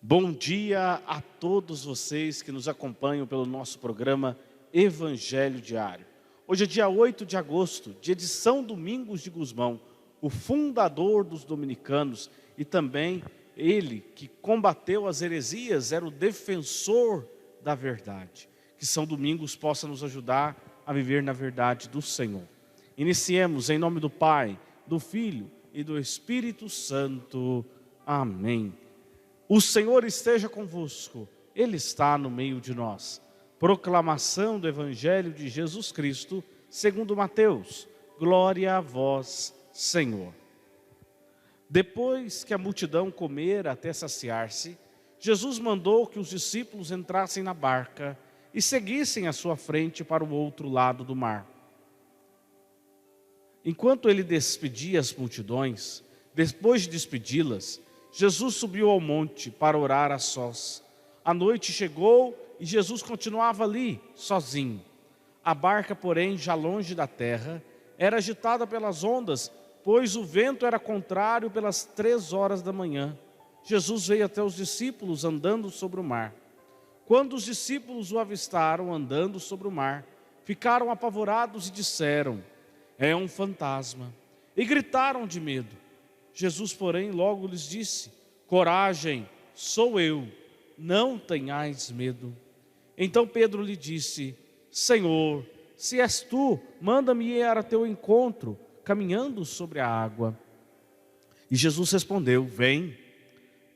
Bom dia a todos vocês que nos acompanham pelo nosso programa Evangelho Diário. Hoje é dia 8 de agosto, dia de São Domingos de Gusmão, o fundador dos dominicanos e também ele que combateu as heresias, era o defensor da verdade. Que São Domingos possa nos ajudar a viver na verdade do Senhor. Iniciemos em nome do Pai, do Filho e do Espírito Santo. Amém. O Senhor esteja convosco, Ele está no meio de nós. Proclamação do Evangelho de Jesus Cristo, segundo Mateus. Glória a vós, Senhor. Depois que a multidão comera até saciar-se, Jesus mandou que os discípulos entrassem na barca e seguissem à sua frente para o outro lado do mar. Enquanto ele despedia as multidões, depois de despedi-las, Jesus subiu ao monte para orar a sós. A noite chegou e Jesus continuava ali, sozinho. A barca, porém, já longe da terra, era agitada pelas ondas, pois o vento era contrário pelas 3 horas da manhã. Jesus veio até os discípulos andando sobre o mar. Quando os discípulos o avistaram andando sobre o mar, ficaram apavorados e disseram: "É um fantasma", e gritaram de medo. Jesus, porém, logo lhes disse: "Coragem, sou eu, não tenhais medo." Então Pedro lhe disse: "Senhor, se és tu, manda-me ir a teu encontro, caminhando sobre a água." E Jesus respondeu: "Vem."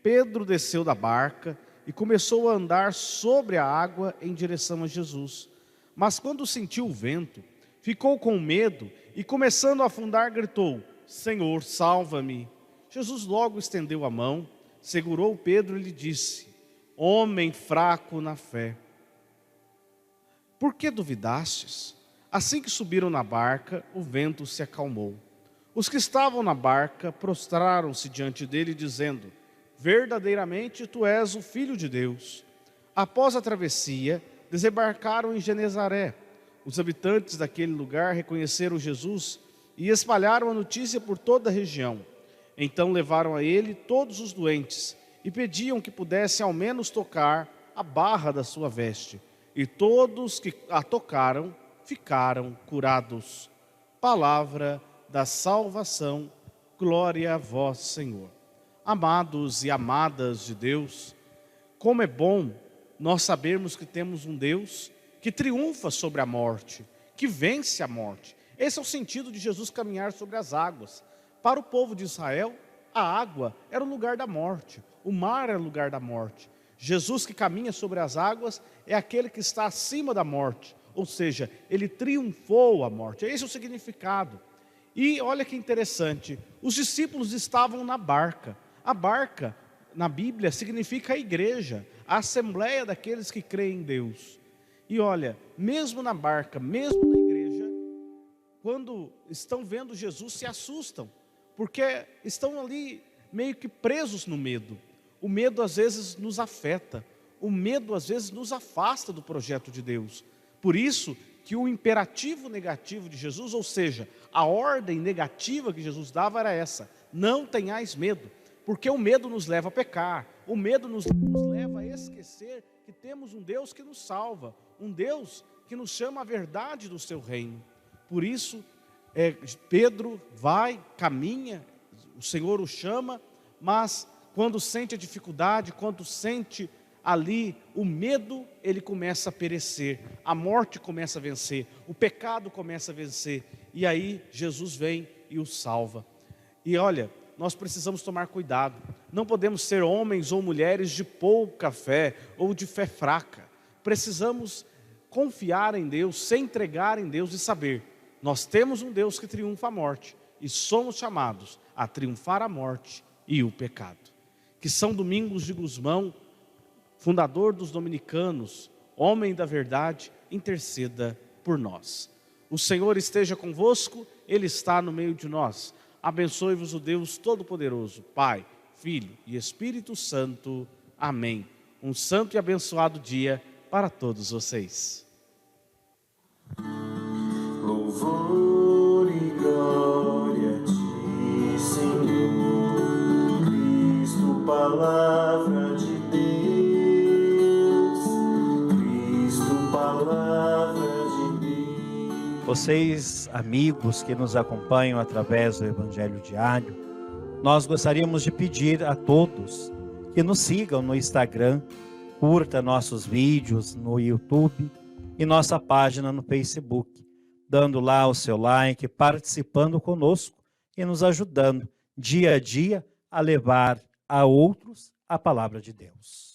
Pedro desceu da barca e começou a andar sobre a água em direção a Jesus. Mas quando sentiu o vento, ficou com medo e, começando a afundar, gritou: "Senhor, salva-me." Jesus logo estendeu a mão, segurou Pedro e lhe disse: "Homem fraco na fé, por que duvidastes?" Assim que subiram na barca, o vento se acalmou. Os que estavam na barca prostraram-se diante dele, dizendo: "Verdadeiramente tu és o Filho de Deus." Após a travessia, desembarcaram em Genezaré. Os habitantes daquele lugar reconheceram Jesus e espalharam a notícia por toda a região. Então levaram a ele todos os doentes e pediam que pudesse ao menos tocar a barra da sua veste. E todos que a tocaram ficaram curados. Palavra da salvação. Glória a vós, Senhor. Amados e amadas de Deus, como é bom nós sabermos que temos um Deus que triunfa sobre a morte, que vence a morte. Esse é o sentido de Jesus caminhar sobre as águas. Para o povo de Israel, a água era o lugar da morte, o mar era o lugar da morte. Jesus que caminha sobre as águas é aquele que está acima da morte, ou seja, ele triunfou a morte. Esse é o significado. E olha que interessante, os discípulos estavam na barca. A barca, na Bíblia, significa a igreja, a assembleia daqueles que creem em Deus. E olha, mesmo na barca, mesmo na igreja, quando estão vendo Jesus, se assustam, porque estão ali meio que presos no medo. O medo às vezes nos afeta, o medo às vezes nos afasta do projeto de Deus. Por isso que o imperativo negativo de Jesus, ou seja, a ordem negativa que Jesus dava era essa: não tenhais medo. Porque o medo nos leva a pecar, o medo nos leva a esquecer que temos um Deus que nos salva, um Deus que nos chama à verdade do seu reino. Por isso, Pedro vai, caminha, o Senhor o chama, mas quando sente a dificuldade, quando sente ali o medo, ele começa a perecer, a morte começa a vencer, o pecado começa a vencer, e aí Jesus vem e o salva. E olha, nós precisamos tomar cuidado, não podemos ser homens ou mulheres de pouca fé ou de fé fraca. Precisamos confiar em Deus, se entregar em Deus e saber: nós temos um Deus que triunfa a morte e somos chamados a triunfar a morte e o pecado. Que São Domingos de Gusmão, fundador dos dominicanos, homem da verdade, interceda por nós. O Senhor esteja convosco, Ele está no meio de nós. Abençoe-vos o Deus Todo-Poderoso, Pai, Filho e Espírito Santo. Amém. Um santo e abençoado dia para todos vocês. Louvor e glória a ti, Senhor Cristo, palavra de Deus. Vocês, amigos que nos acompanham através do Evangelho Diário, nós gostaríamos de pedir a todos que nos sigam no Instagram, curta nossos vídeos no YouTube e nossa página no Facebook, dando lá o seu like, participando conosco e nos ajudando dia a dia a levar a outros a palavra de Deus.